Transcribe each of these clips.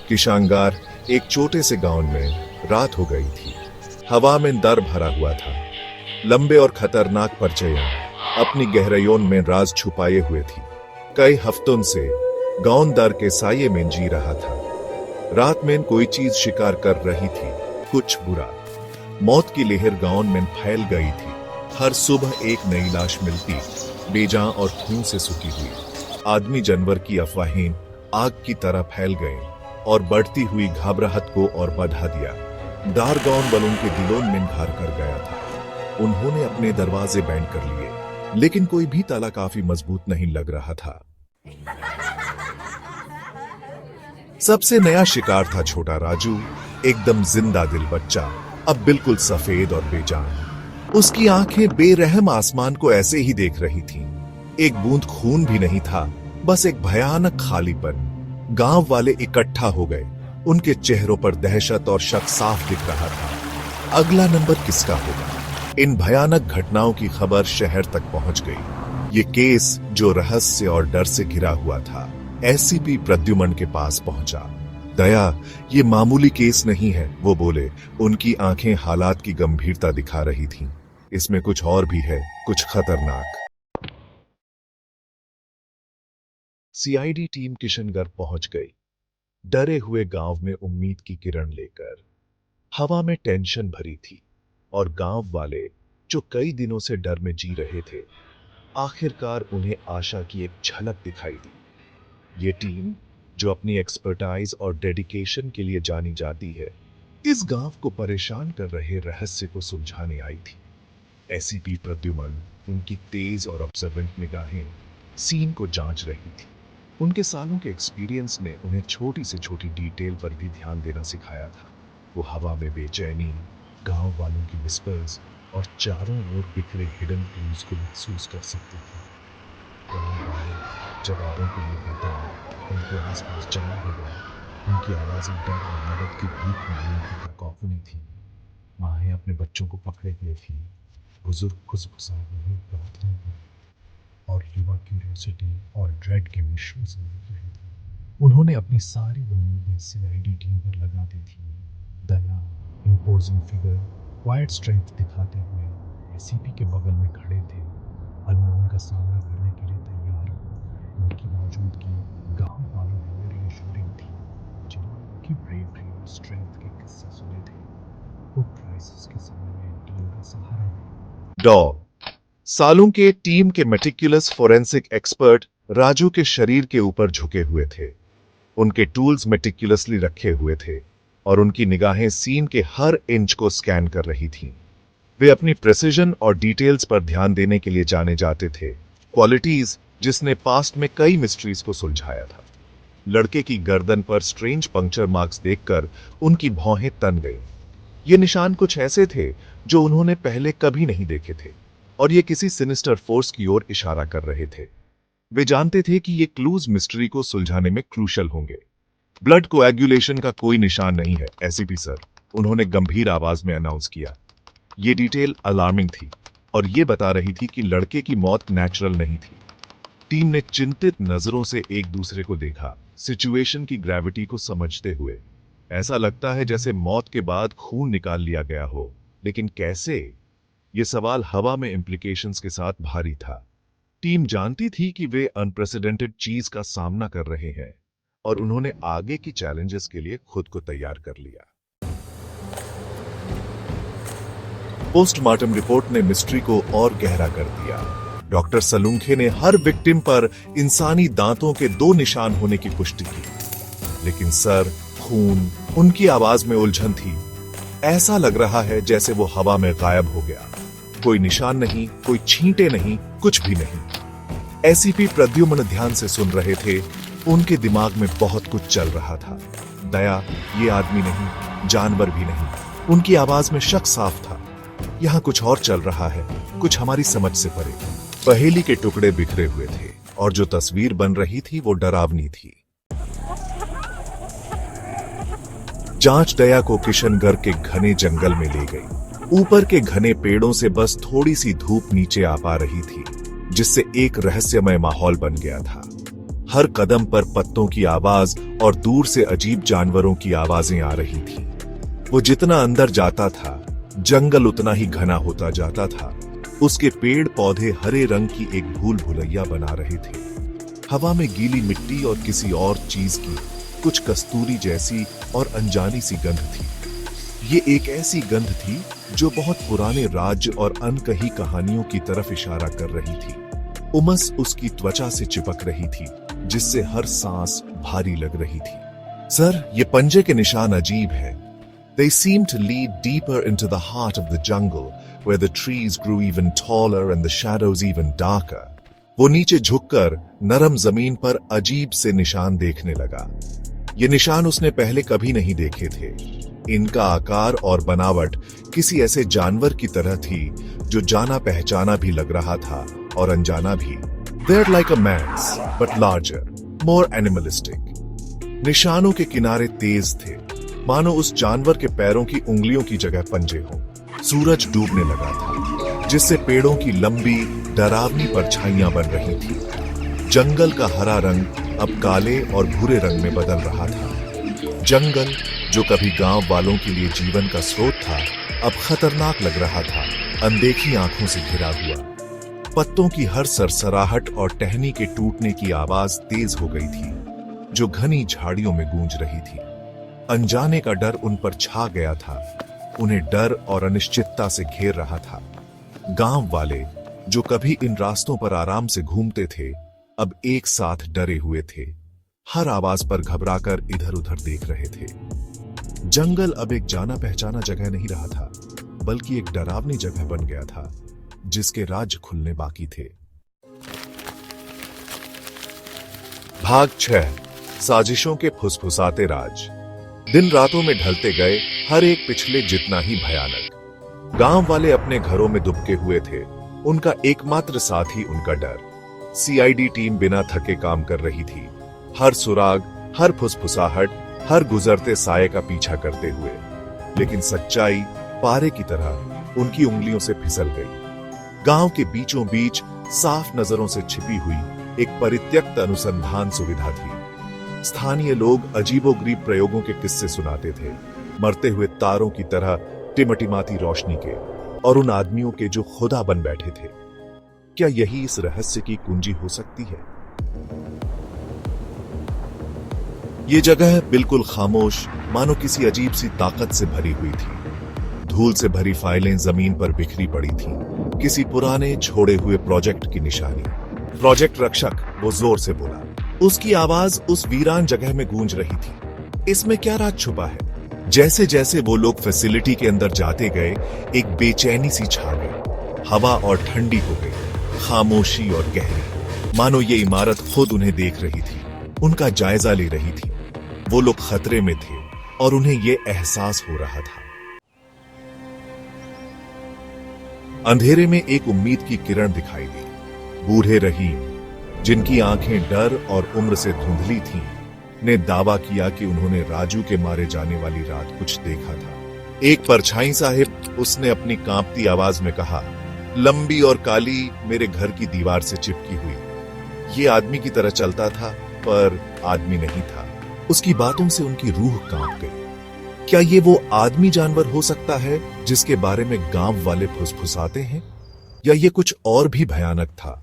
किशांगार एक छोटे से गांव में रात हो गई थी। हवा में डर भरा हुआ था। लंबे और खतरनाक परछाइयां अपनी गहराइयों में राज छुपाए हुए थी। कई हफ्तों से गांव डर के साये में जी रहा था। रात में कोई चीज शिकार कर रही थी, कुछ बुरा। मौत की लहर गांव में फैल गई थी। हर सुबह एक नई लाश मिलती, बेजान और खून से सूखी हुई। आदमी जानवर की अफवाहें आग की तरह फैल गए और बढ़ती हुई घबराहट को और बढ़ा दिया। डर गांव वालों के दिलों में घर कर गया था। उन्होंने अपने दरवाजे बैंड कर लिए, लेकिन कोई भी ताला काफी मजबूत नहीं लग रहा था। सबसे नया शिकार था छोटा राजू, एकदम जिंदा दिल बच्चा, अब बिल्कुल सफेद और बेजान। उसकी आंखें बेरहम आसमान को ऐसे ही देख रही थीं। एक बूंद खून भी नहीं था, बस एक भयानक खालीपन। गांव वाले इकट्ठा हो गए। उनके चेहरों पर दहशत और शक साफ दिख रहा था। अगला नंबर किसका होगा? इन भयानक घटनाओं की खबर शहर तक पहुंच गई। ये केस जो रहस्य और डर से घिरा हुआ था, एसीपी प्रद्युमन के पास पहुंचा। दया, ये मामूली केस नहीं है, वो बोले। उनकी आंखें हालात की गंभीरता दिखा रही थीं। इसमें कुछ और भी है, कुछ खतरनाक। सीआईडी टीम किशनगढ़ पहुंच गई, डरे हुए गांव में उम्मीद की किरण लेकर। हवा में टेंशन भरी थी और गांव वाले जो कई दिनों से डर में जी रहे थे, आखिरकार उन्हें आशा की एक झलक दिखाई दी। ये टीम जो अपनी एक्सपर्टाइज और डेडिकेशन के लिए जानी जाती है, इस गांव को परेशान कर रहे रहस्य को सुलझाने आई थी। एसीपी प्रद्युमन, उनकी तेज और ऑब्जर्वेंट निगाहें सीन को जांच रही थी। उनके सालों के एक्सपीरियंस ने उन्हें छोटी से छोटी डिटेल पर भी ध्यान देना सिखाया था। वो हवा में बेचैनी, गांव वालों की विस्पर्स और चारों ओर बिखरे हिडन क्लूज को महसूस कर सकते थे। गांव वाले जवाबों के लिए बेताब, उनके आसपास जमा हो गया। उनकी आवाजें डर और मदद की भीख मांगने की कैकोफनी थी। माहें अपने बच्चों को पकड़े हुए थी, बुजुर्ग खुशफुसा रहे प्रार्थना में, और युवा क्यूरियोसिटी और ड्रेड के मिश्रण से लग रहे थे। उन्होंने अपनी सारी उम्मीदें सीआईडी टीम पर लगा दी थी। दया, इम्पोजिंग फिगर, क्वाइट स्ट्रेंथ दिखाते हुए एसीपी के बगल में खड़े थे, अननोन का सामना करने के लिए तैयार। उनकी मौजूदगी गांव वालों में रीअश्योरिंग थी, जिन्होंने उनकी ब्रेवरी और स्ट्रेंथ के किस्से सुने थे। वो क्राइसिस के समय में टीम का सहारा बने। डॉ सालों के टीम के मेटिकुलस फोरेंसिक एक्सपर्ट राजू के शरीर के ऊपर झुके हुए थे। उनके टूल्स मेटिकुलसली रखे हुए थे और उनकी निगाहें सीन के हर इंच को स्कैन कर रही थीं। वे अपनी प्रेसिजन और डिटेल्स पर ध्यान देने के लिए जाने जाते थे, क्वालिटीज जिसने पास्ट में कई मिस्ट्रीज को सुलझाया था। लड़के की गर्दन पर स्ट्रेंज पंक्चर मार्क्स देखकर उनकी भौहें तन गईं। ये निशान कुछ ऐसे थे जो उन्होंने पहले कभी नहीं देखे थे, और ये किसी सिनिस्टर फोर्स की ओर इशारा कर रहे थे। वे जानते थे कि ये क्लूज मिस्ट्री को सुलझाने में क्रूशल होंगे। ब्लड कोएगुलेशन का कोई निशान नहीं है, एसीपी सर, उन्होंने गंभीर आवाज में अनाउंस किया। ये डिटेल अलार्मिंग थी और ये बता रही थी कि लड़के की मौत नेचुरल नहीं थी। टीम ने चिंतित नजरों से एक दूसरे को देखा, सिचुएशन की ग्रेविटी को समझते हुए। ऐसा लगता है जैसे मौत के बाद खून निकाल लिया गया हो, लेकिन कैसे? ये सवाल हवा में इम्प्लीकेशंस के साथ भारी था। टीम जानती थी कि वे अनप्रेसिडेंटेड चीज का सामना कर रहे हैं और उन्होंने आगे की चैलेंजेस के लिए खुद को तैयार कर लिया। पोस्टमार्टम रिपोर्ट ने मिस्ट्री को और गहरा कर दिया। डॉक्टर सलूंखे ने हर विक्टिम पर इंसानी दांतों के 2 निशान होने की पुष्टि की, लेकिन सर, खून, उनकी आवाज में उलझन थी। ऐसा लग रहा है जैसे वो हवा में गायब हो गया। कोई निशान नहीं, कोई छींटे नहीं, कुछ भी नहीं। एसीपी प्रद्युमन ध्यान से सुन रहे थे। उनके दिमाग में बहुत कुछ चल रहा था। दया, ये आदमी नहीं, जानवर भी नहीं। उनकी आवाज में शक साफ था। यहाँ कुछ और चल रहा है, कुछ हमारी समझ से परे। पहेली के टुकड़े बिखरे हुए थे और जो तस्वीर बन रही थी वो डरावनी थी। जांच दया को किशनगढ़ के घने जंगल में ले गई। ऊपर के घने पेड़ों से बस थोड़ी सी धूप नीचे आ पा रही थी, जिससे एक रहस्यमय माहौल बन गया था। हर कदम पर पत्तों की आवाज और दूर से अजीब जानवरों की आवाजें आ रही थी। वो जितना अंदर जाता था, जंगल उतना ही घना होता जाता था। उसके पेड़ पौधे हरे रंग की एक भूल भुलैया बना रहे थे। हवा में गीली मिट्टी और किसी और चीज की कुछ कस्तूरी जैसी और अनजानी सी गंध थी। ये एक ऐसी गंध थी जो बहुत पुराने राज्य और अनकही कहानियों की तरफ इशारा कर रही थी। उमस उसकी त्वचा से चिपक रही थी, जिससे हर सांस भारी लग रही थी। सर, ये पंजे के निशान अजीब हैं। They seem to lead deeper into the heart of the jungle, where the trees grew even taller and the shadows even darker. वो नीचे झुककर नरम जमीन पर अजीब से निशान देखने लगा। ये निशान उसने पहले कभी नहीं देखे थे। इनका आकार और बनावट किसी ऐसे जानवर की तरह थी जो जाना पहचाना भी लग रहा था और अनजाना भी। They're like a man's, but larger, more animalistic. निशानों के किनारे तेज थे, मानो उस जानवर के पैरों की उंगलियों की जगह पंजे हों। सूरज डूबने लगा था, जिससे पेड़ों की लंबी डरावनी परछाइयां बन रही थी। जंगल का हरा रंग अब काले और भूरे रंग में बदल रहा था। जंगल, जो कभी गांव वालों के लिए जीवन का स्रोत था, अब खतरनाक लग रहा था, अनदेखी आंखों से घिरा हुआ। पत्तों की हर सरसराहट और टहनी के टूटने की आवाज तेज हो गई थी, जो घनी झाड़ियों में गूंज रही थी। अनजाने का डर उन पर छा गया था, उन्हें डर और अनिश्चितता से घेर रहा था। गांव वाले, जो कभी इन रास्तों पर आराम से घूमते थे, अब एक साथ डरे हुए थे। हर आवाज पर घबराकर इधर उधर देख रहे थे। जंगल अब एक जाना पहचाना जगह नहीं रहा था, बल्कि एक डरावनी जगह बन गया था, जिसके राज खुलने बाकी थे। भाग 6, साजिशों के फुसफुसाते राज। दिन रातों में ढलते गए, हर एक पिछले जितना ही भयानक। गांव वाले अपने घरों में दुबके हुए थे। उनका एकमात्र साथी उनका डर। सीआईडी टीम बिना थके काम कर रही थी, हर सुराग, हर फुसफुसाहट, हर गुजरते साये का पीछा करते हुए। लेकिन सच्चाई पारे की तरह उनकी उंगलियों से फिसल गई। गांव के बीचों बीच साफ नजरों से छिपी हुई एक परित्यक्त अनुसंधान सुविधा थी। स्थानीय लोग अजीबोगरीब प्रयोगों के किस्से सुनाते थे, मरते हुए तारों की तरह टिमटिमाती रोशनी के, और उन आदमियों के जो खुदा बन बैठे थे। क्या यही इस रहस्य की कुंजी हो सकती है? ये जगह बिल्कुल खामोश, मानो किसी अजीब सी ताकत से भरी हुई थी। धूल से भरी फाइलें जमीन पर बिखरी पड़ी थीं, किसी पुराने छोड़े हुए प्रोजेक्ट की निशानी। प्रोजेक्ट रक्षक, वो जोर से बोला। उसकी आवाज उस वीरान जगह में गूंज रही थी। इसमें क्या राज छुपा है? जैसे जैसे वो लोग फैसिलिटी के अंदर जाते गए, एक बेचैनी सी छा गई। हवा और ठंडी हो गई, खामोशी और गहरी, मानो ये इमारत खुद उन्हें देख रही थी, उनका जायजा ले रही थी। वो लोग खतरे में थे और उन्हें ये एहसास हो रहा था। अंधेरे में एक उम्मीद की किरण दिखाई दी। बूढ़े रहीम, जिनकी आंखें डर और उम्र से धुंधली थीं, ने दावा किया कि उन्होंने राजू के मारे जाने वाली रात कुछ देखा था। एक परछाई साहिब, उसने अपनी कांपती आवाज में कहा, लंबी और काली, मेरे घर की दीवार से चिपकी हुई। ये आदमी की तरह चलता था, पर आदमी नहीं था। उसकी बातों से उनकी रूह कांप गई। क्या ये वो आदमी जानवर हो सकता है जिसके बारे में गांव वाले फुसफुसाते हैं? या ये कुछ और भी भयानक था,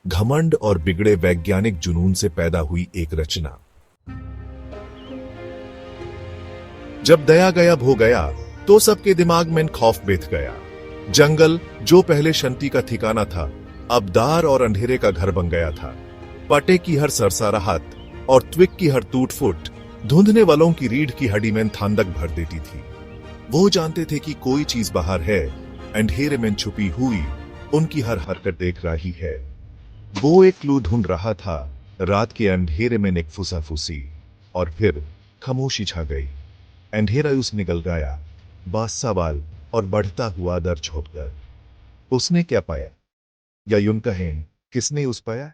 घमंड और बिगड़े वैज्ञानिक जुनून से पैदा हुई एक रचना? जब दया गायब हो गया, तो सबके दिमाग में खौफ बेथ गया। जंगल, जो पहले शांति का ठिकाना था, अब दार और अंधेरे का घर बन गया था। पटे की हर सरसराहट और ट्विक की हर टूट-फूट धुंधने वालों की रीढ़ की हड्डी में थांदक भर देती थी। वो जानते थे कि कोई चीज बाहर है, अंधेरे में छुपी हुई, उनकी हर हरकत देख रही है। वो एक क्लू ढूंढ रहा था। रात के अंधेरे में एक फुसाफुसी, और फिर खामोशी छा गई। अंधेरा उस निकल गया, बादशाह और बढ़ता हुआ दर छोड़कर। उसने क्या पाया, या यूं कहें, किसने उस पाया?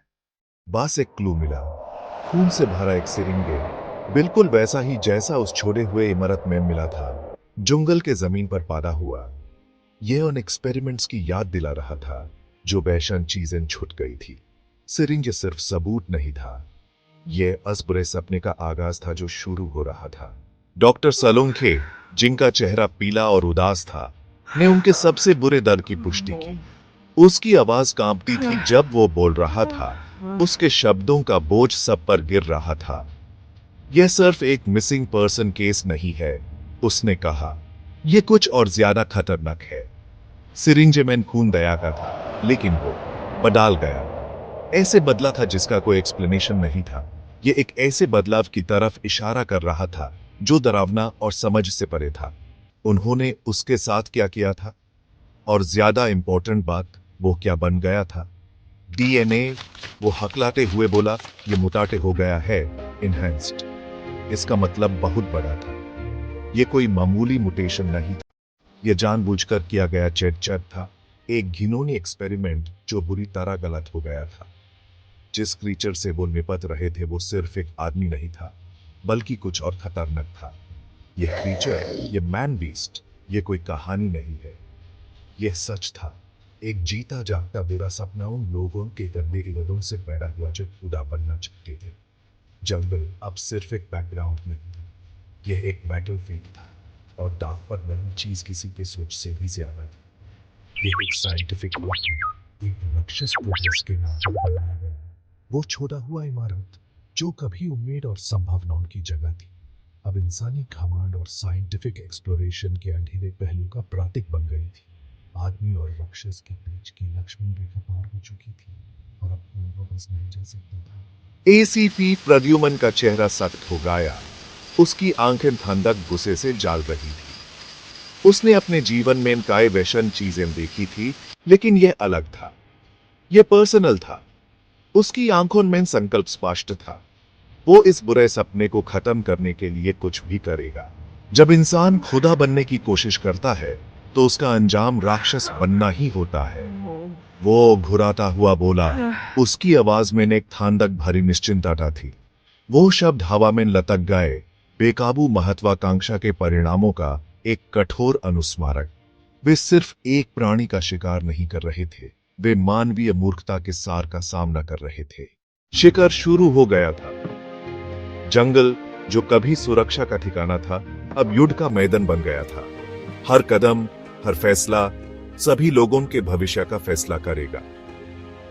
बस एक क्लू मिला, खून से भरा एक सिरिंगे, बिल्कुल वैसा ही जैसा उस छोड़े हुए इमारत में मिला था, जंगल के जमीन पर पैदा हुआ। यह उन एक्सपेरिमेंट्स की याद दिला रहा था, जो वहशन चीजें छूट गई थी। सिरिंज सिर्फ सबूत नहीं था, ये उस बुरे सपने का आगाज था जो शुरू हो रहा था। डॉक्टर सलोंखे, जिनका चेहरा पीला और उदास था, ने उनके सबसे बुरे दर्द की पुष्टि की। उसकी आवाज कांपती थी जब वो बोल रहा था। उसके शब्दों का बोझ सब पर गिर रहा था। यह सिर्फ एक मिसिंग पर्सन केस नहीं है, उसने कहा। यह कुछ और ज्यादा खतरनाक है। सिरिंज में खून दया का था, लेकिन वो बदल गया। ऐसे बदला था जिसका कोई एक्सप्लेनेशन नहीं था। यह एक ऐसे बदलाव की तरफ इशारा कर रहा था जो डरावना और समझ से परे था। उन्होंने उसके साथ क्या किया था, और ज्यादा इंपॉर्टेंट बात, वो क्या बन गया था। डीएनए, वो हकलाते हुए बोला, ये मुटाटे हो गया है, इनहेंस्ड। इसका मतलब बहुत बड़ा था। यह कोई मामूली मुटेशन नहीं था। यह जानबूझकर किया गया चेक था, एक घिनौनी एक्सपेरिमेंट जो बुरी तरह गलत हो गया था। जिस क्रीचर से वो निपट रहे थे वो सिर्फ एक आदमी नहीं था, बल्कि कुछ और खतरनाक था। यह क्रीचर, यह मैन बीस्ट, यह कोई कहानी नहीं है, यह सच था। एक जीता जागता बुरा सपना उन लोगों के गंदे इरादों से पैदा हुआ जो खुदा बनना चाहते थे। जंगल अब सिर्फ एक बैकग्राउंड नहीं था, यह एक बैटलफील्ड था, और दाग पर बनी चीज किसी के सोच से भी ज्यादा थी। यह एक साइंटिफिक एक राक्षस प्रोग्रेस के नाम पर बनाया गया वो छोटा हुआ इमारत जो कभी उम्मीद और संभावनाओं की जगह थी, अब इंसानी घमंड और साइंटिफिक एक्सप्लोरेशन के अंधेरे पहलू का प्रतीक बन गई थी। आदमी और राक्षस के बीच की लक्ष्मण रेखा पार हो चुकी थी, और अब कोई वापस नहीं जा सकता था। एसीपी प्रद्युमन का चेहरा सख्त हो गया। उसकी आंखें ठंडक गुस्से से जल रही थी। उसने अपने जीवन में कई वैशन चीजें देखी थी, लेकिन यह अलग था। यह पर्सनल था। उसकी आंखों में संकल्प स्पष्ट था। वो इस बुरे सपने को खत्म करने के लिए कुछ भी करेगा। जब इंसान खुदा बनने की कोशिश करता है तो उसका अंजाम राक्षस बनना ही होता है। वो घुराता हुआ बोला। उसकी आवाज में एक ठंडक भरी निश्चिंतता थी। वो शब्द हवा में लटक गए, बेकाबू महत्वाकांक्षा के परिणामों का एक कठोर अनुस्मारक। वे सिर्फ एक प्राणी का शिकार नहीं कर रहे थे, वे मानवीय मूर्खता के सार का सामना कर रहे थे। शिकार शुरू हो गया था। जंगल, जो कभी सुरक्षा का ठिकाना था, अब युद्ध का मैदान बन गया था। हर कदम, हर फैसला, सभी लोगों के भविष्य का फैसला करेगा।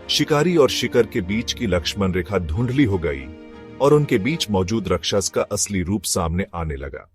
शिकारी और शिकार के बीच की लक्ष्मण रेखा धुंधली हो गई, और उनके बीच मौजूद राक्षस का असली रूप सामने आने लगा।